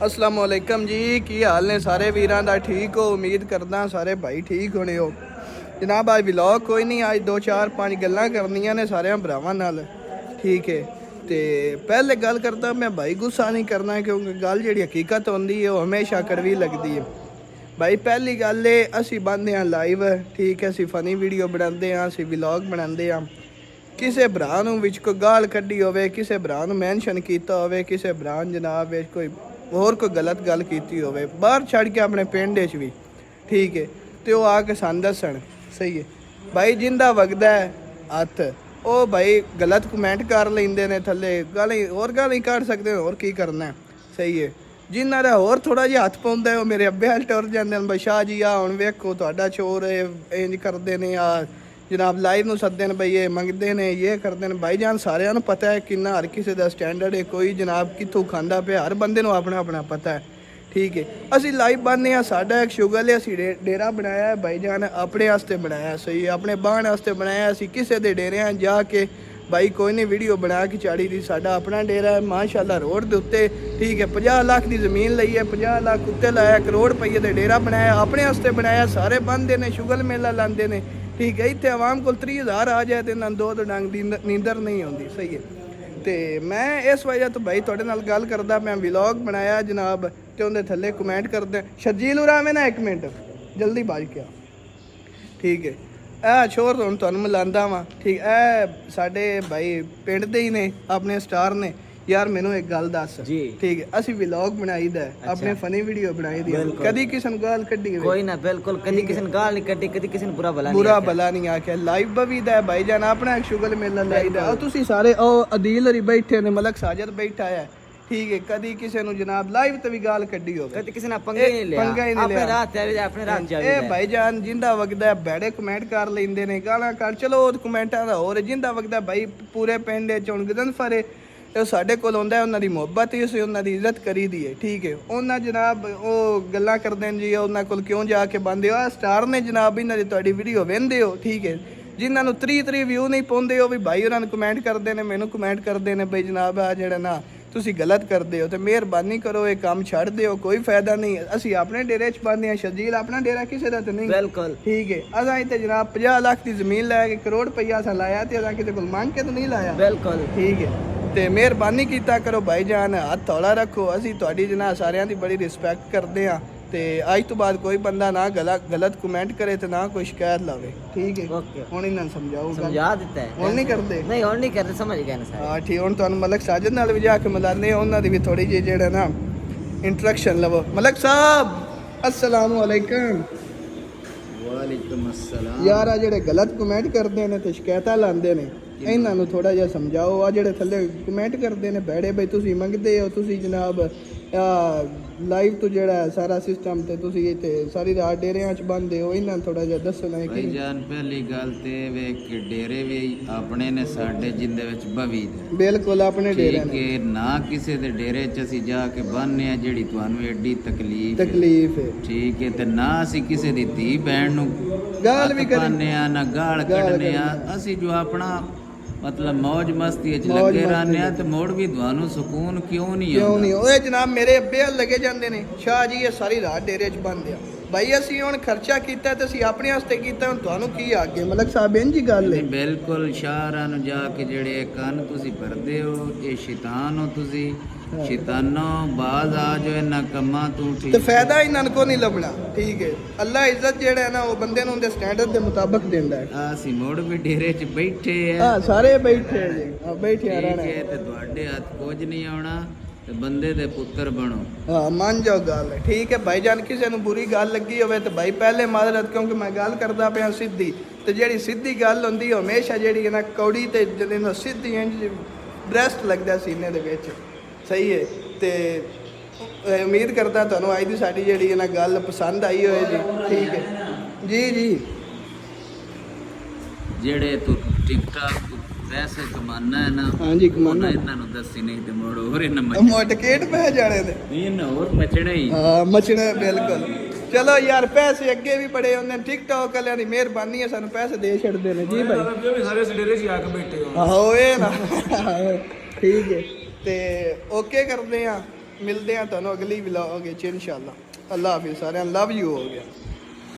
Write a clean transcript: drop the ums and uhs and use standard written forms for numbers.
अस्सलाम वालेकुम जी, की हाल ने सारे वीरां दा? ठीक हो? उम्मीद करदा सारे भाई ठीक होने हो। जनाब आज व्लॉग कोई नहीं, आज 2-4-5 गल्लां करनियां ने सारे भरावां नाल, ठीक है। तो पहले गल करदा मैं भाई गुस्सा नहीं करना, क्योंकि गल जी हकीकत होंदी है वो हमेशा कड़वी लगती है भाई। पहली गल है असी बनते हैं लाइव, ठीक है, असी फनी वीडियो बनाते हैं, असी व्लॉग बनाते हैं। किसी भरा विच कोई गाल कड्डी होवे, किसी भरा मैंशन किया होवे, किसी भरा जनाब कोई होर कोई गलत गल की होवे बाहर छड़ के अपने पिंड भी, ठीक है, तो वो आके सन दसन, सही है भाई। जिंदा वगदा है हथ वो भाई गलत कमेंट कर लेंदे ने थले, गाली होर गाली कढ़ सकते हैं, होर की करना है, सही है। जिन्हों का होर थोड़ा जिहा हथ पाउंदा है वो मेरे अब्बे हल टुर जाते हैं, भाई शाह जी आ हुण वेखो तुहाडा चोर इंज करते हैं, आ जनाब लाइव में सदते हैं, भाई ये मंगते हैं, ये करते हैं। भाई जान सारिਆਂ ਨੂੰ पता है कि हर किसी का स्टैंडर्ड है, कोई जनाब कितों खांदा पे, हर बंदे ਨੂੰ अपना अपना पता है, ठीक है। असी लाइव बनने हैं, साडा एक शुगल है, असी डेरा बनाया है भाई जान, अपने वास्ते बनाया, सही है, अपने बाण वास्ते बनाया। असी किसी के डेरे जाके भाई कोई नहीं वीडियो बना के चाड़ी दी, साडा अपना डेरा है माशाल्लाह रोड के उत्ते, ठीक है। 50 लाख की जमीन ली है, 50 लाख उत्ते लाया, करोड़ रुपये का डेरा बनाया, अपने वास्ते बनाया, सारे बंदे ने शुगल मेला लाते हैं, ठीक है। इतने आवाम को 30,000 आ जाए तो इन्होंने 2 डंग की नींदर नहीं आती, सही है। तो मैं इस वजह तो भाई थोड़े नाल गल करदा, मैं व्लॉग बनाया जनाब, तो उन्हें थले कमेंट करते शर्जील उरावे ना, 1 मिनट जल्दी बाज के, ठीक है। ए छोर हूँ तुहानूं मिलांदा वां, ठीक है। साडे भाई पिंड दे ही ने, अपने स्टार ने। यार मैनू एक गल दस जी, ठीक है, असी व्लॉग बनाई दा, अपने फनी वीडियो बनाई दी, कदी किसी ने गाल कड्डी कोई ना, बिल्कुल कदी किसी ने गाल नहीं कड्डी, कदी किसी ने बुरा भला नहीं आख्या। लाइव भी दा भाई जान, अपना एक शुगल मेला लाई दा, और तुसी सारे ओ अदील हरी बैठे ने, मलक साजद बैठा है, ठीक है। कदी किसी ने जनाब लाइव ते भी गाल कड्डी हो, कदी किसी ने पंगा ही नहीं लिया, अपने रात जावे, अपने रात जावे। ए भाई जान जिंदा वगदा बैड़े कमेंट कर लेंदे ने, गालां कर, चलो ओ कमेंटां दा होर, जिंदा वगदा भाई पूरे पिंड च हुण गदनफर है, ਉਹ ਸਾਡੇ ਕੋਲ ਆਉਂਦਾ, ਉਹਨਾਂ ਦੀ ਮੁਹੱਬਤ ਹੀ, ਅਸੀਂ ਉਹਨਾਂ ਦੀ ਇੱਜ਼ਤ ਕਰੀ ਦੀ ਹੈ, ਠੀਕ ਹੈ। ਉਹਨਾਂ ਜਨਾਬ ਉਹ ਗੱਲਾਂ ਕਰਦੇ ਨੇ ਜੀ, ਉਹਨਾਂ ਕੋਲ ਕਿਉਂ ਜਾ ਕੇ ਬੰਦੇ ਹੋ, ਆ ਸਟਾਰ ਨੇ ਜਨਾਬ, ਇਹਨਾਂ ਦੀ ਤੁਹਾਡੀ ਵੀਡੀਓ ਵੇਖਦੇ ਹੋ, ਠੀਕ ਹੈ। ਜਿਨ੍ਹਾਂ ਨੂੰ 30 ਵਿਊ ਨਹੀਂ ਪਾਉਂਦੇ ਉਹ ਵੀ ਭਾਈ ਉਹਨਾਂ ਨੂੰ ਕਮੈਂਟ ਕਰਦੇ ਨੇ, ਮੈਨੂੰ ਕਮੈਂਟ ਕਰਦੇ ਨੇ, ਬਈ ਜਨਾਬ ਆ ਜਿਹੜਾ ਨਾ ਤੁਸੀਂ ਗਲਤ ਕਰਦੇ ਹੋ, ਤੇ ਮਿਹਰਬਾਨੀ ਕਰੋ ਇਹ ਕੰਮ ਛੱਡ ਦਿਓ, ਕੋਈ ਫਾਇਦਾ ਨਹੀਂ। ਅਸੀਂ ਆਪਣੇ ਡੇਰੇ 'ਚ ਪਾਉਂਦੇ ਹਾਂ, ਸ਼ਰਜੀਲ ਆਪਣਾ ਡੇਰਾ ਕਿਸੇ ਦਾ ਤਾਂ ਨਹੀਂ, ਬਿਲਕੁਲ ਠੀਕ ਹੈ। ਅਸਾਂ ਇੱਥੇ ਜਨਾਬ 50 ਲੱਖ ਦੀ ਜ਼ਮੀਨ ਲੈ ਕੇ ਕਰੋੜ ਰੁਪਈਆ ਅਸਾਂ ਲਾਇਆ, ਤੇ ਅਸਾਂ ਕਿਸੇ ਕੋਲ ਮੰਗ ਕੇ ਤਾਂ ਨਹੀਂ ਲਾਇਆ, ਬਿਲਕੁਲ ਠੀਕ ਹੈ। ਤੇ ਮਿਹਰਬਾਨੀ ਕੀਤਾ ਕਰੋ ਭਾਈ ਜਾਨ, ਹੱਥ ਹੌਲਾ ਰੱਖੋ। ਅਸੀਂ ਤੁਹਾਡੀ ਜਨਾਬ ਸਾਰਿਆਂ ਦੀ ਬੜੀ ਰਿਸਪੈਕਟ ਕਰਦੇ ਹਾਂ, ਤੇ ਅੱਜ ਤੋਂ ਬਾਅਦ ਕੋਈ ਬੰਦਾ ਨਾ ਗਲਤ ਕਮੈਂਟ ਕਰੇ ਤੇ ਨਾ ਕੋਈ ਸ਼ਿਕਾਇਤ ਲਾਵੇ, ਠੀਕ ਹੈ। ਹੁਣ ਇਹਨਾਂ ਨੂੰ ਸਮਝਾਊਗਾ, ਸਮਝਾ ਦਿੱਤਾ ਹੈ, ਹੁਣ ਨਹੀਂ ਕਰਦੇ, ਨਹੀਂ ਹੁਣ ਨਹੀਂ ਕਰਦੇ, ਸਮਝ ਗਏ ਨਾ ਸਾਰੇ, ਹਾਂ ਠੀਕ। ਹੁਣ ਤੁਹਾਨੂੰ ਮਲਕ ਸਾਜਦ ਨਾਲ ਵੀ ਜਾ ਕੇ ਮਿਲਾਨੇ, ਉਹਨਾਂ ਦੀ ਵੀ ਥੋੜੀ ਜਿਹੀ ਜਿਹੜਾ ਨਾ ਇੰਟਰੈਕਸ਼ਨ ਲਵੋ। ਮਲਕ ਸਾਹਿਬ अस्सलाम वालेकुम। वालेकुम अस्सलाम। यार आ जेड़े गलत कमेंट करते हैं ते शिकायतां लांदे ने, इन्हां नूं थोड़ा जिहा समझाओ। आ जेड़े थल्ले कमेंट करते हैं बैड़े, बई तुसीं मंगदे हो, तुसीं जनाब लाइव तो जेड़ा सारा सिस्टम ते तुसीं इत्थे सारी रात डेरियां च बंदे हो, इन्हां थोड़ा जिहा दस्सो ना। भाई जान पहली गल ते वे कि डेरे भी अपने ने, साडे जिंदे विच बवी दे, बिल्कुल अपने डेरे ने, ना किसी दे डेरे च असीं जाके बन्ने आ जेड़ी तुहानूं एडी तकलीफ है, ठीक है। ते ना असीं किसी दी धी भैन नूं गाल भी करने आ, ना गाल कढने आ। असीं जो अपना मतलब मौज मस्ती लगे रहने तो मोड़ भी तुहानूं सुकून क्यों नहीं ओए जनाब मेरे अब्बे लगे जाते हैं, शाह जी ये सारी रात डेरे च बंद आ भाई। असीं हुण खर्चा कीता ते असीं अपने वास्ते कीता, हुण तुहानूं की आगे मलक साहब इंज ही गल है। बिल्कुल शहरां नूं जाके जेड़े कन तुसीं भरदे हो, ये शैतान हो तुसीं, शैतानो बाज आ जो इन्हां कम्मां तों, ठीक ते फायदा इन्हां को नहीं लभना, ठीक है। अल्लाह इज्जत जेड़ा है ना वो बंदे नूं उहदे स्टैंडर्ड दे मुताबिक दिंदा है। असीं मोड़ भी डेरे च बैठे हैं, हां सारे बैठे जी, हां बैठे रहना है, ते तुहाडे हत्थ कुछ नहीं आउणा, ते बंदे दे पुत्तर बनो। हाँ मान जाओ गल, ठीक है भाई जान। किसी नूं बुरी गल लगी होवे तो भाई पहले माजरत, क्योंकि मैं गल करदा पिया सीधी, ते जेड़ी सीधी गल हुंदी हमेशा जेड़ी है ना कौड़ी ते जदों सीधी इंज ब्रेस्ट लगदा सीने दे विच, सही है। तो उम्मीद करदा तुहानूं अज दी साडी जेड़ी है ना गल पसंद आई होए जी, ठीक है जी। जी जेड़े तू टिकटॉक पैसे कमाना है ना, हाँ जी कमाना, इन्हां नूं दस्सी नहीं ते मोड़ होर इन्हां मोटकेट पै जाने ने, इन्हां होर मचणे ही, हाँ मचणे बिल्कुल। चलो यार पैसे अगे भी बड़े होंगे, टिकटॉक वालियां दी मेहरबानी है, सानूं पैसे दे छड़दे ने जी भाई, सारे डेरे च आके बैठे हो। आहो ये ना ठीक है। ते ओके करते हैं ਮਿਲਦੇ ਆ ਤੁਹਾਨੂੰ ਅਗਲੀ ਵਲੌਗ ਵਿੱਚ ਇਨਸ਼ਾਅੱਲਾ। ਅੱਲਾ ਹਾਫਿਜ਼ ਸਾਰਿਆਂ, ਲਵ ਯੂ ਹੋ ਗਿਆ।